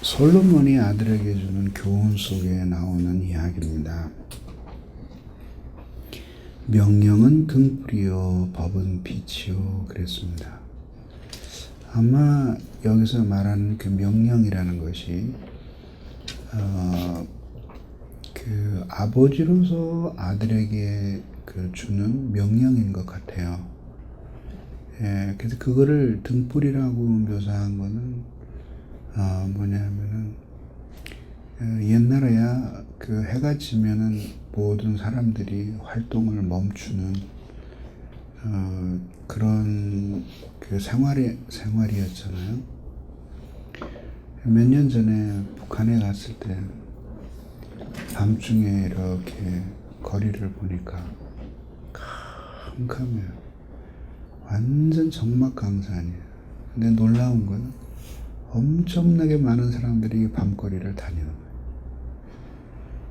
솔로몬이 아들에게 주는 교훈 속에 나오는 이야기입니다. 명령은 등불이요 법은 빛이요 그랬습니다. 아마 여기서 말하는 그 명령이라는 것이 그 아버지로서 아들에게 그 주는 명령인 것 같아요. 그래서 그거를 등불이라고 묘사한 거는 뭐냐면은 옛날에야 그 해가 지면은 모든 사람들이 활동을 멈추는 그런 그 생활이었잖아요. 몇 년 전에 북한에 갔을 때 밤중에 이렇게 거리를 보니까 캄캄해요. 완전 적막강산이에요. 근데 놀라운 건 엄청나게 많은 사람들이 밤거리를 다니는 거예요.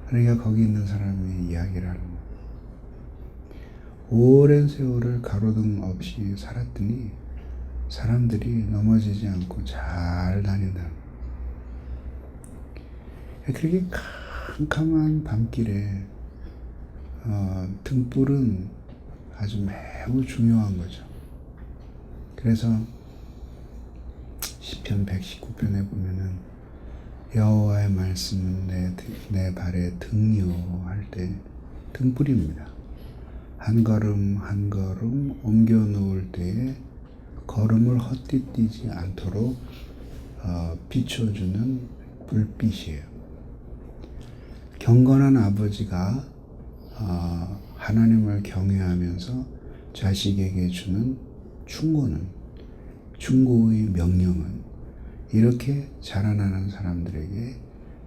그러니까 거기 있는 사람이 이야기를 하는 거예요. 오랜 세월을 가로등 없이 살았더니 사람들이 넘어지지 않고 잘 다닌다는 거예요. 그렇게 캄캄한 밤길에 등불은 아주 매우 중요한 거죠. 그래서 시편 119편에 보면은 여호와의 말씀은 내 발에 등이요 할 때 등불입니다. 한 걸음 한 걸음 옮겨 놓을 때에 걸음을 헛디디지 않도록 비춰주는 불빛이에요. 경건한 아버지가 하나님을 경외하면서 자식에게 주는 충고의 명령은 이렇게 자라나는 사람들에게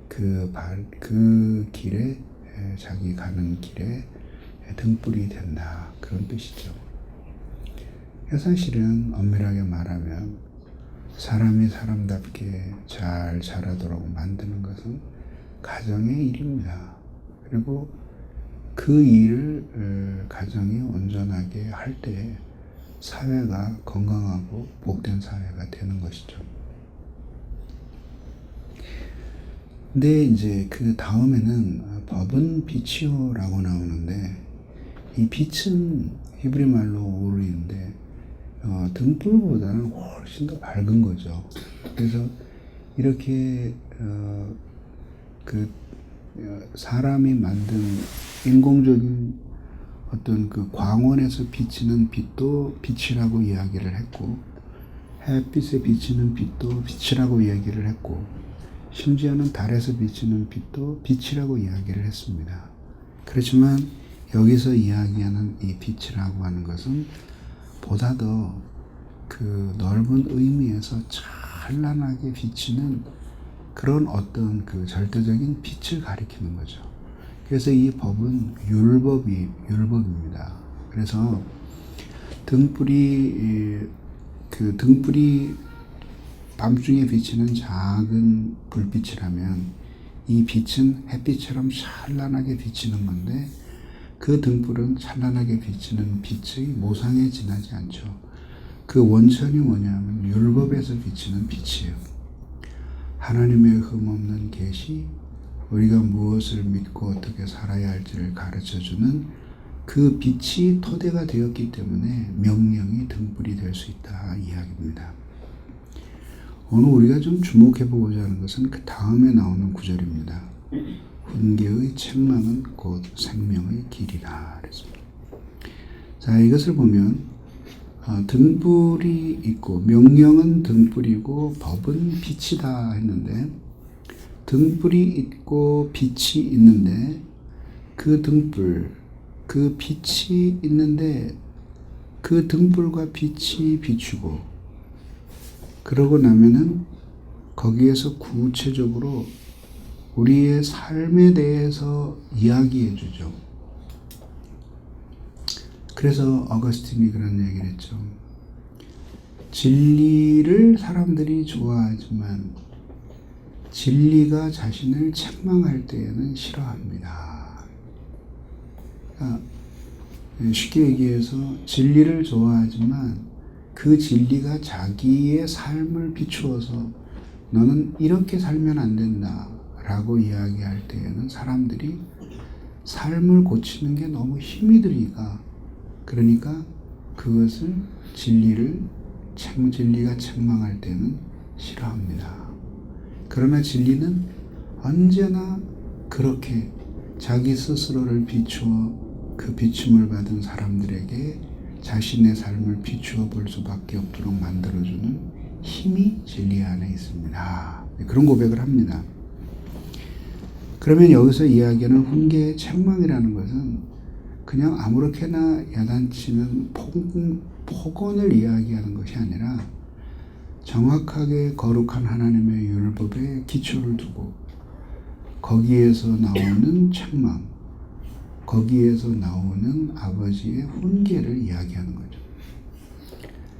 그 길에 자기 가는 길에 등불이 된다 그런 뜻이죠. 사실은 엄밀하게 말하면 사람이 사람답게 잘 자라도록 만드는 것은 가정의 일입니다. 그리고 그 일을 가정이 온전하게 할 때 사회가 건강하고 복된 사회가 되는 것이죠. 근데 이제 그 다음에는 법은 빛이요라고 나오는데 이 빛은 히브리 말로 오르인데 등불보다는 훨씬 더 밝은 거죠. 그래서 이렇게 사람이 만든 인공적인 어떤 그 광원에서 비치는 빛도 빛이라고 이야기를 했고, 햇빛에 비치는 빛도 빛이라고 이야기를 했고, 심지어는 달에서 비치는 빛도 빛이라고 이야기를 했습니다. 그렇지만 여기서 이야기하는 이 빛이라고 하는 것은 보다 더 그 넓은 의미에서 찬란하게 비치는 그런 어떤 그 절대적인 빛을 가리키는 거죠. 그래서 이 법은 율법입니다. 그래서 등불이 밤중에 비치는 작은 불빛이라면 이 빛은 햇빛처럼 찬란하게 비치는 건데 그 등불은 찬란하게 비치는 빛의 모상에 지나지 않죠. 그 원천이 뭐냐면 율법에서 비치는 빛이에요. 하나님의 흠없는 계시, 우리가 무엇을 믿고 어떻게 살아야 할지를 가르쳐주는 그 빛이 토대가 되었기 때문에 명령이 등불이 될 수 있다 이야기입니다. 오늘 우리가 좀 주목해 보고자 하는 것은 그 다음에 나오는 구절입니다. 훈계의 책망은 곧 생명의 길이라 그랬습니다. 자, 이것을 보면 등불이 있고 명령은 등불이고 법은 빛이다 했는데 등불이 있고 빛이 있는데 그 등불, 그 빛이 있는데 그 등불과 빛이 비추고 그러고 나면은 거기에서 구체적으로 우리의 삶에 대해서 이야기해 주죠. 그래서 어거스틴이 그런 얘기를 했죠. 진리를 사람들이 좋아하지만 진리가 자신을 책망할 때에는 싫어합니다. 그러니까 쉽게 얘기해서 진리를 좋아하지만 그 진리가 자기의 삶을 비추어서 너는 이렇게 살면 안 된다 라고 이야기할 때에는 사람들이 삶을 고치는 게 너무 힘이 드니까, 그러니까 그것을 진리가 책망할 때는 싫어합니다. 그러나 진리는 언제나 그렇게 자기 스스로를 비추어 그 비춤을 받은 사람들에게 자신의 삶을 비추어 볼 수밖에 없도록 만들어주는 힘이 진리 안에 있습니다. 그런 고백을 합니다. 그러면 여기서 이야기하는 훈계의 책망이라는 것은 그냥 아무렇게나 야단치는 폭언을 이야기하는 것이 아니라 정확하게 거룩한 하나님의 율법에 기초를 두고 거기에서 나오는 책망, 거기에서 나오는 아버지의 훈계를 이야기하는 거죠.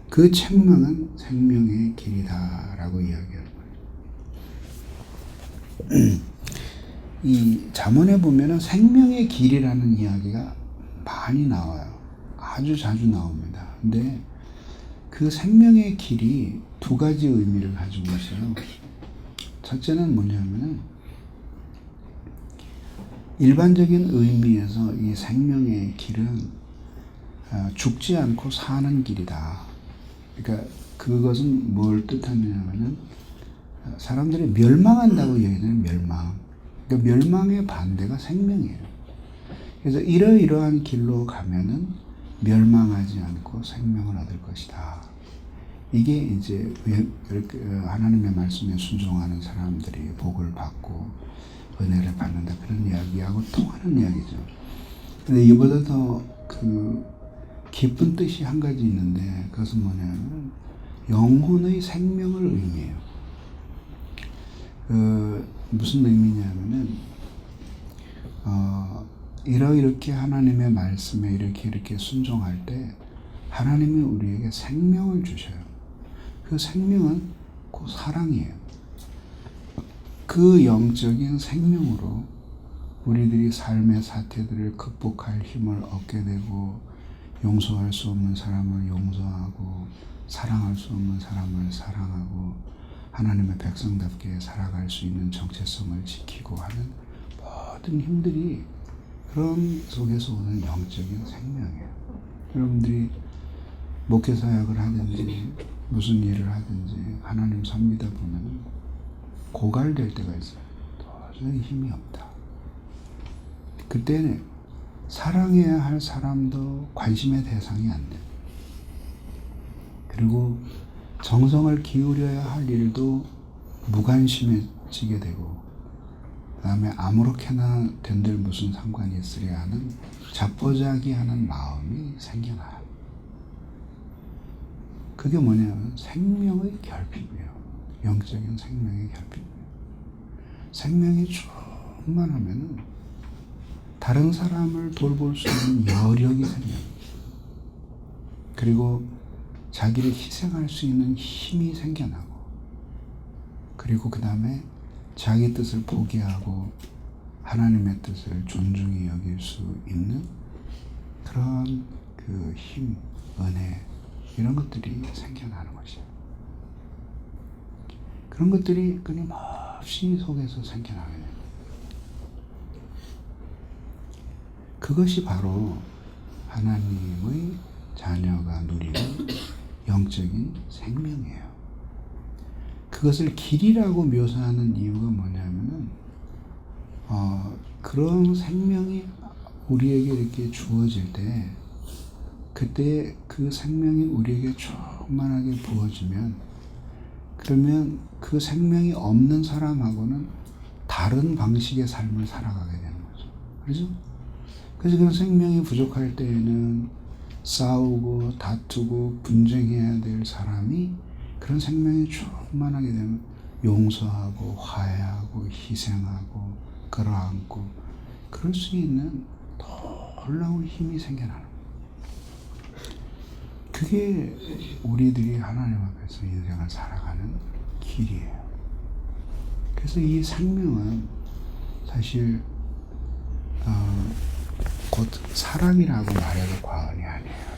그 책망은 생명의 길이다라고 이야기하는 거예요. 이 잠언에 보면은 생명의 길이라는 이야기가 많이 나와요. 아주 자주 나옵니다. 근데 그 생명의 길이 두 가지 의미를 가지고 있어요. 첫째는 뭐냐면은 일반적인 의미에서 이 생명의 길은 죽지 않고 사는 길이다. 그러니까 그것은 뭘 뜻하냐면은 사람들이 멸망한다고 얘기하는 멸망. 그러니까 멸망의 반대가 생명이에요. 그래서 이러이러한 길로 가면은 멸망하지 않고 생명을 얻을 것이다. 이게 이제 하나님의 말씀에 순종하는 사람들이 복을 받고 은혜를 받는다, 그런 이야기하고 통하는 이야기죠. 근데 이보다 더 깊은 뜻이 한 가지 있는데 그것은 뭐냐면 영혼의 생명을 의미해요. 무슨 의미냐면은 이렇게 하나님의 말씀에 이렇게 순종할 때 하나님이 우리에게 생명을 주셔요. 그 생명은 곧 사랑이에요. 그 영적인 생명으로 우리들이 삶의 사태들을 극복할 힘을 얻게 되고, 용서할 수 없는 사람을 용서하고 사랑할 수 없는 사람을 사랑하고 하나님의 백성답게 살아갈 수 있는 정체성을 지키고 하는 모든 힘들이 그런 속에서 오는 영적인 생명이에요. 여러분들이 목회 사역을 하든지 무슨 일을 하든지 하나님 섬기다 보면 고갈될 때가 있어요. 도저히 힘이 없다. 그때는 사랑해야 할 사람도 관심의 대상이 안 돼요. 그리고 정성을 기울여야 할 일도 무관심해지게 되고, 그 다음에 아무렇게나 된들 무슨 상관이 있으랴 하는 자포자기하는 마음이 생겨나요. 그게 뭐냐면 생명의 결핍이에요. 영적인 생명의 결핍이에요. 생명이 충만하면 다른 사람을 돌볼 수 있는 여력이 생겨요. 그리고 자기를 희생할 수 있는 힘이 생겨나고, 그리고 그 다음에 자기 뜻을 포기하고 하나님의 뜻을 존중히 여길 수 있는 그런 그 힘, 은혜, 이런 것들이 생겨나는 것이에요. 그런 것들이 끊임없이 속에서 생겨나게 돼요. 그것이 바로 하나님의 자녀가 누리는 영적인 생명이에요. 그것을 길이라고 묘사하는 이유가 뭐냐면은 그런 생명이 우리에게 이렇게 주어질 때, 그때 그 생명이 우리에게 충만하게 부어지면, 그러면 그 생명이 없는 사람하고는 다른 방식의 삶을 살아가게 되는 거죠. 그렇죠? 그래서 그런 생명이 부족할 때에는 싸우고 다투고 분쟁해야 될 사람이 그런 생명이 충만하게 되면 용서하고 화해하고 희생하고 끌어안고 그럴 수 있는 놀라운 힘이 생겨나는 거예요. 그게 우리들이 하나님 앞에서 인생을 살아가는 길이에요. 그래서 이 생명은 사실 곧 사랑이라고 말해도 과언이 아니에요.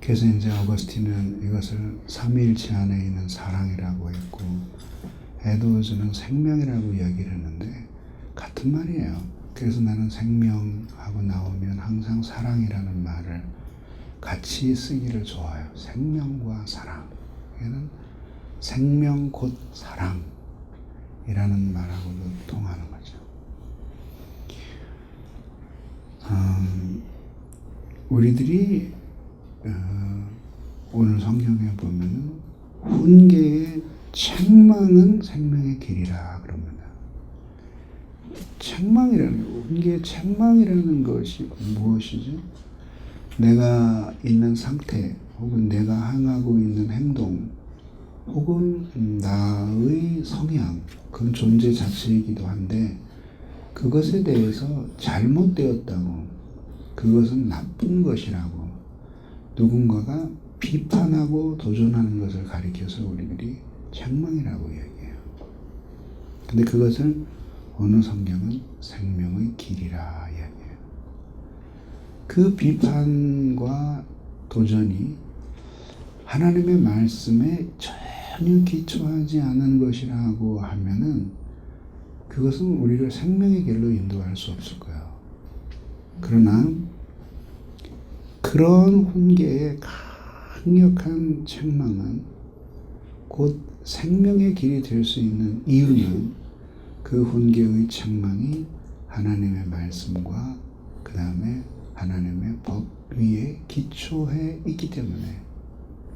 그래서 이제 어거스틴은 이것을 삼위일체 안에 있는 사랑이라고 했고, 에드워즈는 생명이라고 이야기를 했는데 같은 말이에요. 그래서 나는 생명하고 나오면 항상 사랑이라는 말을 같이 쓰기를 좋아해요. 생명과 사랑. 얘는 생명 곧 사랑이라는 말하고도 통하는 거죠. 우리들이 오늘 성경에 보면은 훈계의 책망은 생명의 길이라 그럽니다. 훈계의 책망이라는 것이 무엇이죠? 내가 있는 상태 혹은 내가 행하고 있는 행동 혹은 나의 성향, 그건 존재 자체이기도 한데 그것에 대해서 잘못되었다고, 그것은 나쁜 것이라고 누군가가 비판하고 도전하는 것을 가리켜서 우리들이 책망이라고 얘기해요. 근데 그것을 어느 성경은 생명의 길이라 이야기해요. 그 비판과 도전이 하나님의 말씀에 전혀 기초하지 않은 것이라고 하면은 그것은 우리를 생명의 길로 인도할 수 없을 거예요. 그러나 그런 훈계의 강력한 책망은 곧 생명의 길이 될 수 있는 이유는 그 훈계의 책망이 하나님의 말씀과 그 다음에 하나님의 법 위에 기초해 있기 때문에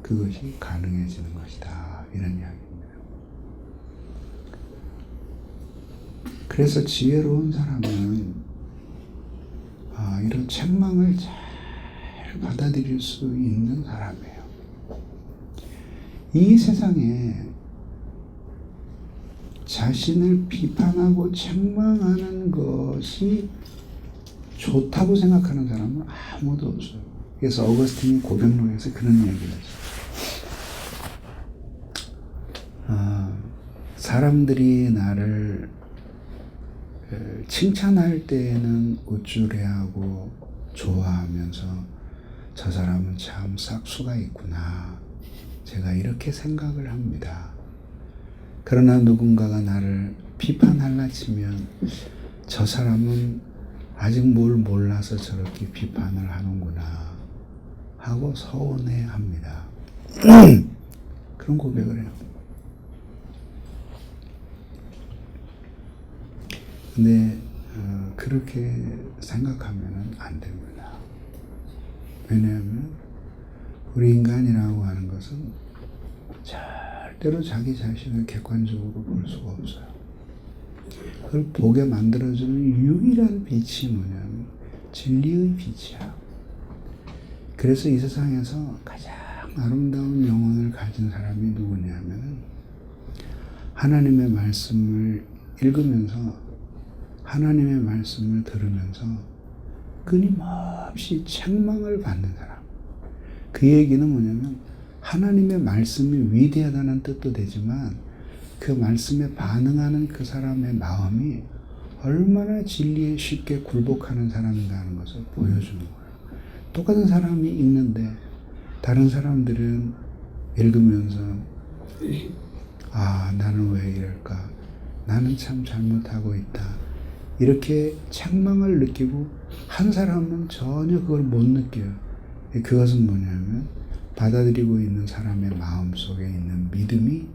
그것이 가능해지는 것이다. 이런 이야기입니다. 그래서 지혜로운 사람은 이런 책망을 잘 받아들일 수 있는 사람이에요. 이 세상에 자신을 비판하고 책망하는 것이 좋다고 생각하는 사람은 아무도 없어요. 그래서 어거스틴이 고백록에서 그런 얘기를 했어요. 사람들이 나를 칭찬할 때에는 우쭐해하고 좋아하면서 저 사람은 참 싹수가 있구나, 제가 이렇게 생각을 합니다. 그러나 누군가가 나를 비판하려 치면 저 사람은 아직 뭘 몰라서 저렇게 비판을 하는구나 하고 서운해합니다. 그런 고백을 해요. 근데 그렇게 생각하면 안 됩니다. 왜냐하면 우리 인간이라고 하는 것은 절대로 자기 자신을 객관적으로 볼 수가 없어요. 그걸 보게 만들어주는 유일한 빛이 뭐냐면 진리의 빛이야. 그래서 이 세상에서 가장 아름다운 영혼을 가진 사람이 누구냐면 하나님의 말씀을 읽으면서 하나님의 말씀을 들으면서 끊임없이 책망을 받는 사람. 그 얘기는 뭐냐면 하나님의 말씀이 위대하다는 뜻도 되지만 그 말씀에 반응하는 그 사람의 마음이 얼마나 진리에 쉽게 굴복하는 사람인가 하는 것을 보여주는 거예요. 똑같은 사람이 읽는데 다른 사람들은 읽으면서 나는 왜 이럴까? 나는 참 잘못하고 있다. 이렇게 책망을 느끼고 한 사람은 전혀 그걸 못 느껴요. 그것은 뭐냐면 받아들이고 있는 사람의 마음속에 있는 믿음이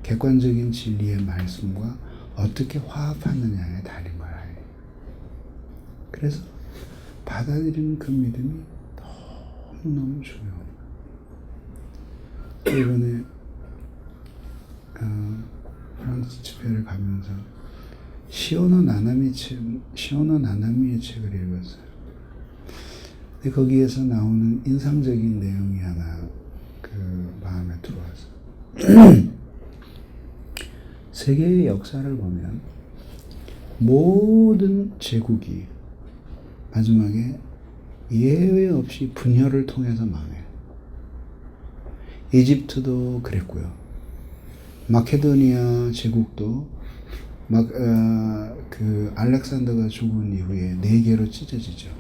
객관적인 진리의 말씀과 어떻게 화합하느냐에 달린 거라. 그래서 받아들이는 그 믿음이 너무너무 중요합니다. 이번에 프랑스 집회를 가면서 시오노 나나미의 책을 읽었어요. 근데 거기에서 나오는 인상적인 내용이 하나 마음에 들어와서 세계의 역사를 보면 모든 제국이 마지막에 예외 없이 분열을 통해서 망해요. 이집트도 그랬고요. 마케도니아 제국도 알렉산더가 죽은 이후에 4개로 찢어지죠.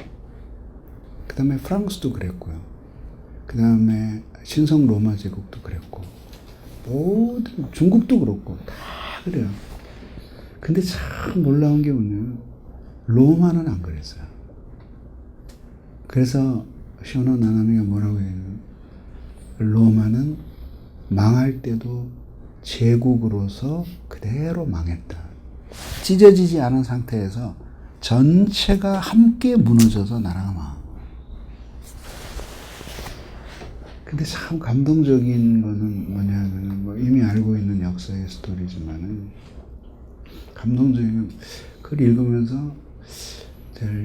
그 다음에 프랑스도 그랬고요. 그 다음에 신성 로마 제국도 그랬고, 모든 중국도 그렇고 다 그래요. 근데 참 놀라운 게 뭐냐면 로마는 안 그랬어요. 그래서 쇼노 나나미가 뭐라고 해요? 로마는 망할 때도 제국으로서 그대로 망했다. 찢어지지 않은 상태에서 전체가 함께 무너져서 나라가 망한 거예요. 근데 참 감동적인 거는 뭐냐면, 뭐 이미 알고 있는 역사의 스토리지만은, 감동적인 그걸 읽으면서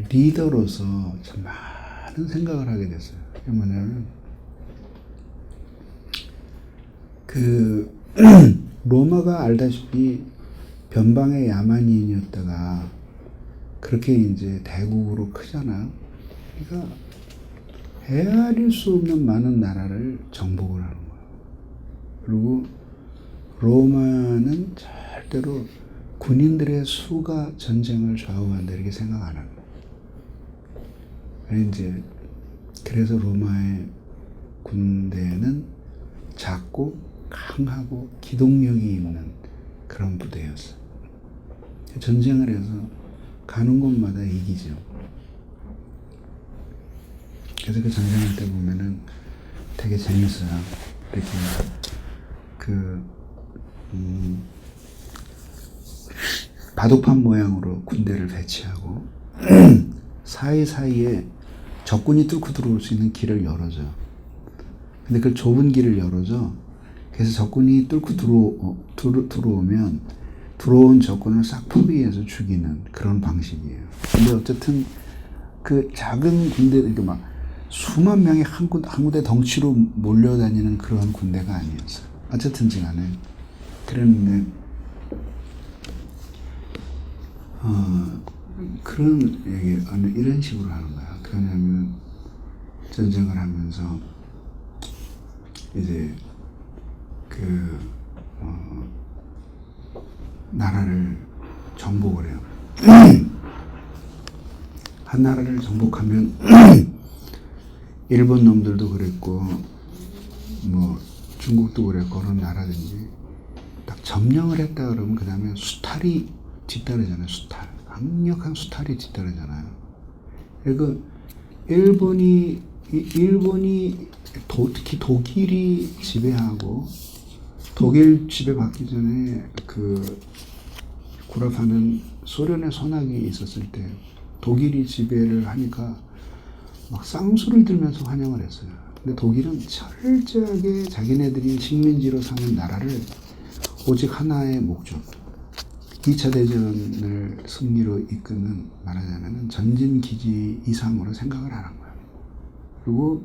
리더로서 참 많은 생각을 하게 됐어요. 그게 뭐냐면, 로마가 알다시피 변방의 야만인이었다가 그렇게 이제 대국으로 크잖아요. 그러니까 헤아릴 수 없는 많은 나라를 정복을 하는 거예요. 그리고 로마는 절대로 군인들의 수가 전쟁을 좌우한다 이렇게 생각 안 하는 거예요. 그래서 로마의 군대는 작고 강하고 기동력이 있는 그런 부대였어요. 전쟁을 해서 가는 곳마다 이기죠. 그래서 그 전쟁할 때 보면은 되게 재밌어요. 이렇게 바둑판 모양으로 군대를 배치하고 사이사이에 적군이 뚫고 들어올 수 있는 길을 열어줘요. 근데 그 좁은 길을 열어줘. 그래서 적군이 뚫고 들어오면 들어온 적군을 싹 포위해서 죽이는 그런 방식이에요. 근데 어쨌든 그 작은 군대, 이렇게 막 수만 명이 한 군데 덩치로 몰려다니는 그런 군대가 아니었어요. 어쨌든 간에 그랬는데 그런 얘기 이런 식으로 하는 거야. 그러냐면 전쟁을 하면서 이제 나라를 정복을 해요. 한 나라를 정복하면 일본 놈들도 그랬고 뭐 중국도 그랬고 어느 나라든지 딱 점령을 했다 그러면 그 다음에 수탈이 뒤따르잖아요. 수탈, 강력한 수탈이 뒤따르잖아요. 그리고 일본이 특히 독일이 지배하고, 독일 지배받기 전에 구락하는 소련의 선악이 있었을 때 독일이 지배를 하니까 막 쌍수를 들면서 환영을 했어요. 근데 독일은 철저하게 자기네들이 식민지로 삼은 나라를 오직 하나의 목적, 2차 대전을 승리로 이끄는, 말하자면 전진기지 이상으로 생각을 안 한 거예요. 그리고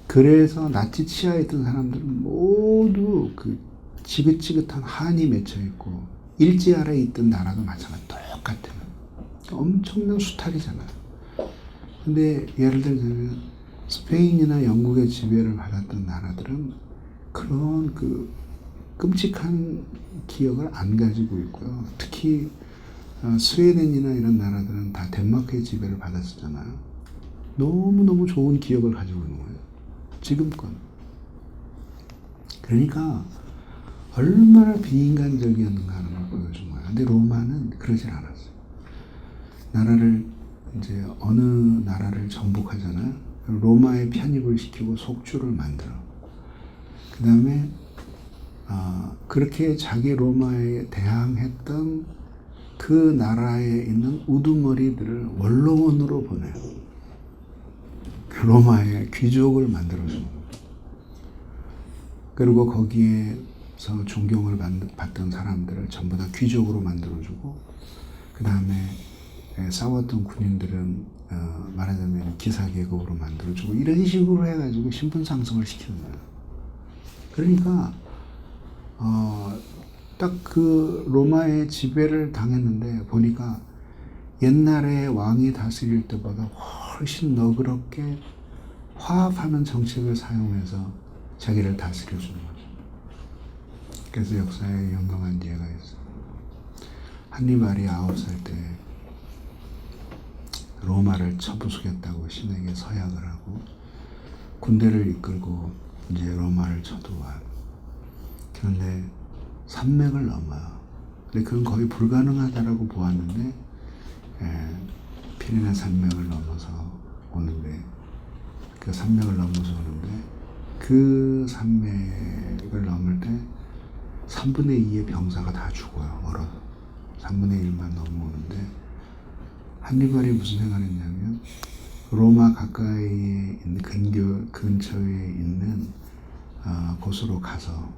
그래서 나치 치하에 있던 사람들은 모두 그 지긋지긋한 한이 맺혀 있고, 일제 아래에 있던 나라도 마찬가지 똑같아요. 엄청난 수탈이잖아요. 근데 예를 들자면 스페인이나 영국의 지배를 받았던 나라들은 그런 끔찍한 기억을 안 가지고 있고요. 특히 스웨덴이나 이런 나라들은 다 덴마크의 지배를 받았었잖아요. 너무너무 좋은 기억을 가지고 있는 거예요. 지금껏. 그러니까 얼마나 비인간적이었는가 하는 걸 보여준 거예요. 근데 로마는 그러질 않았어요. 나라를 이제 어느 나라를 정복하잖아요. 로마에 편입을 시키고 속주를 만들어. 그 다음에 그렇게 자기 로마에 대항했던 그 나라에 있는 우두머리들을 원로원으로 보내요. 로마의 귀족을 만들어주고, 그리고 거기에서 존경을 받던 사람들을 전부 다 귀족으로 만들어주고, 그 다음에 싸웠던 군인들은 말하자면 기사계급으로 만들어주고, 이런 식으로 해가지고 신분 상승을 시키는 거예요. 그러니까 딱 로마의 지배를 당했는데 보니까 옛날에 왕이 다스릴 때보다 훨씬 너그럽게 화합하는 정책을 사용해서 자기를 다스려주는 거죠. 그래서 역사에 영롱한 예가 있어요. 한니발이 9살 때 로마를 쳐부수겠다고 신에게 서약을 하고 군대를 이끌고 이제 로마를 쳐들어와요. 그런데 산맥을 넘어요. 근데 그건 거의 불가능하다라고 보았는데 피레네 산맥을 넘어서 오는데 그 산맥을 넘어서 오는데 그 산맥을 넘을 때 3분의 2의 병사가 다 죽어요. 얼어서 3분의 1만 넘어오는데 한니발이 무슨 생각을 했냐면 로마 가까이에 있는 근처에 있는 곳으로 가서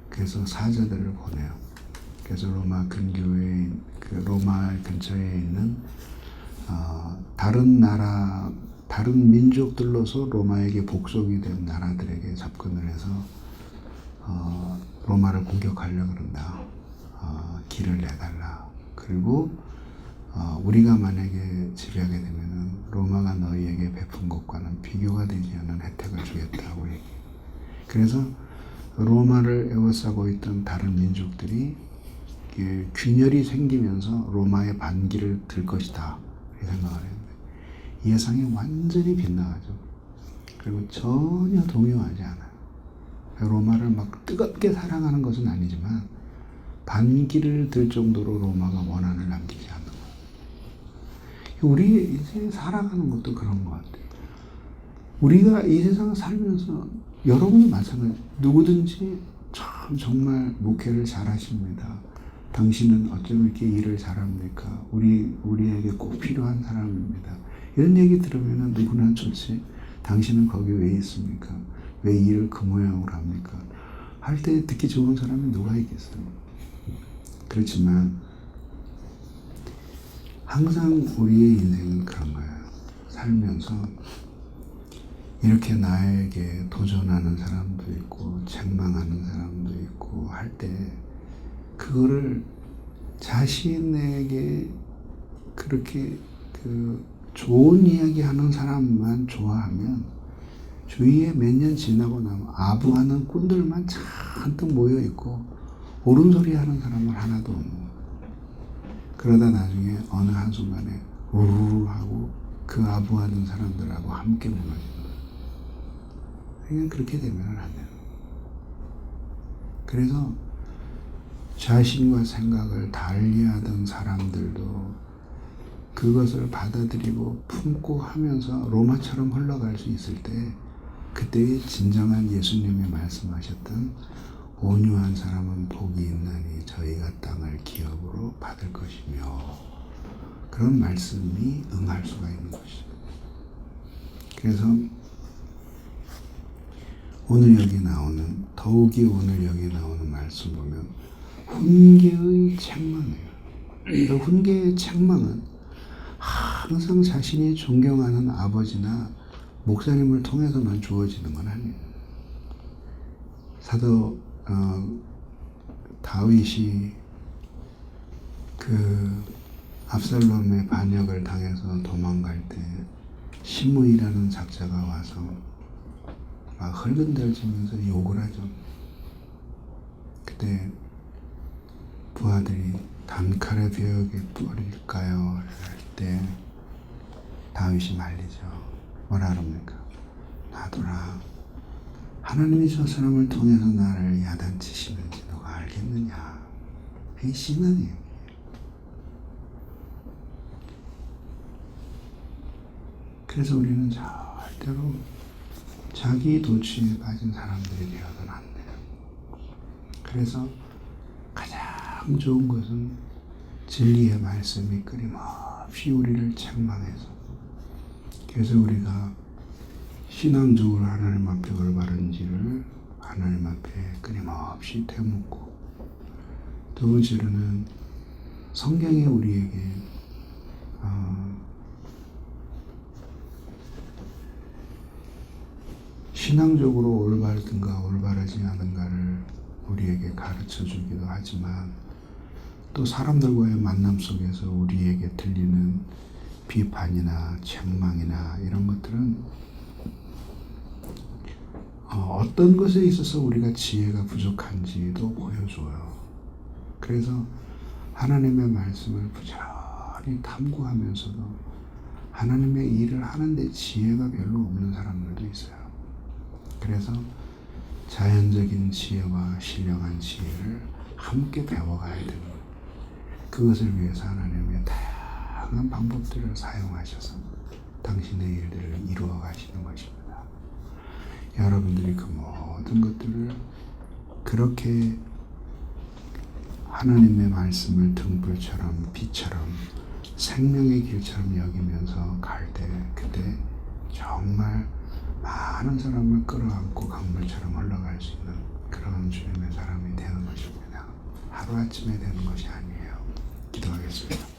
그래서 사자들을 보내요. 그래서 로마 근교에 로마 근처에 있는 다른 민족들로서 로마에게 복속이 된 나라들에게 접근을 해서 로마를 공격하려고 그런다. 길을 내달라. 그리고 우리가 만약에 지배하게 되면은 로마가 너희에게 베푼 것과는 비교가 되지 않는 혜택을 주겠다고 얘기해. 그래서 로마를 에워싸고 있던 다른 민족들이 균열이 생기면서 로마의 반기를 들 것이다. 이렇게 생각을 했는데 예상이 완전히 빗나가죠. 그리고 전혀 동요하지 않아요. 로마를 막 뜨겁게 사랑하는 것은 아니지만 반기를 들 정도로 로마가 원한을 남기지 않는 거예요. 우리 인생에 살아가는 것도 그런 것 같아요. 우리가 이 세상을 살면서 여러분이 마찬가지. 누구든지 참 정말 목회를 잘하십니다. 당신은 어쩜 이렇게 일을 잘합니까? 우리에게 꼭 필요한 사람입니다. 이런 얘기 들으면 누구나 좋지. 당신은 거기 왜 있습니까? 왜 일을 그 모양으로 합니까? 할 때 듣기 좋은 사람이 누가 있겠어요? 그렇지만 항상 우리의 인생은 그런 거예요. 살면서 이렇게 나에게 도전하는 사람도 있고 책망하는 사람도 있고 할 때 그거를 자신에게 그렇게 좋은 이야기 하는 사람만 좋아하면 주위에 몇 년 지나고 나면 아부하는 꾼들만 잔뜩 모여 있고 옳은 소리 하는 사람은 하나도 없는 거예요. 그러다 나중에 어느 한순간에 우르르 하고 그 아부하는 사람들하고 함께 무너지는 거예요. 그냥 그렇게 되면 안 돼요. 그래서 자신과 생각을 달리하던 사람들도 그것을 받아들이고 품고 하면서 로마처럼 흘러갈 수 있을 때 그때의 진정한 예수님이 말씀하셨던 온유한 사람은 복이 있나니 저희가 땅을 기업으로 받을 것이며 그런 말씀이 응할 수가 있는 것이죠. 그래서 더욱이 오늘 여기 나오는 말씀 보면 훈계의 책망이에요. 훈계의 책망은 항상 자신이 존경하는 아버지나 목사님을 통해서만 주어지는 건 아니에요. 사도 다윗이 압살롬의 반역을 당해서 도망갈 때 시므이라는 작자가 와서 막 흘근들지면서 욕을 하죠. 그때 부하들이 단칼에 벽에 뿌릴까요? 할 때 다윗이 말리죠. 뭐라 그럽니까? 놔둬라. 하나님이 저 사람을 통해서 나를 야단치시는지 너가 알겠느냐? 그게 심한 얘기예요. 그래서 우리는 절대로 자기 도취에 빠진 사람들이 되어서는 안 돼요. 그래서 가장 좋은 것은 진리의 말씀이 끊임없이 우리를 책망해서 그래서 우리가 신앙적으로 하나님 앞에 올바른지를 하나님 앞에 끊임없이 되묻고 두 번째로는 성경이 우리에게 신앙적으로 올바르든가 올바르지 않은가를 우리에게 가르쳐 주기도 하지만 또 사람들과의 만남 속에서 우리에게 들리는 비판이나 책망이나 이런 것들은 어떤 것에 있어서 우리가 지혜가 부족한지도 보여줘요. 그래서 하나님의 말씀을 부지런히 탐구하면서도 하나님의 일을 하는데 지혜가 별로 없는 사람들도 있어요. 그래서 자연적인 지혜와 신령한 지혜를 함께 배워가야 되는 거예요. 그것을 위해서 하나님의 다양한 방법들을 사용하셔서 당신의 일들을 이루어 가시는 것입니다. 여러분들이 그 모든 것들을 그렇게 하나님의 말씀을 등불처럼 빛처럼 생명의 길처럼 여기면서 갈 때 그때 정말 많은 사람을 끌어안고 강물처럼 흘러갈 수 있는 그런 주님의 사람이 되는 것입니다. 하루아침에 되는 것이 아니에요. 기도하겠습니다.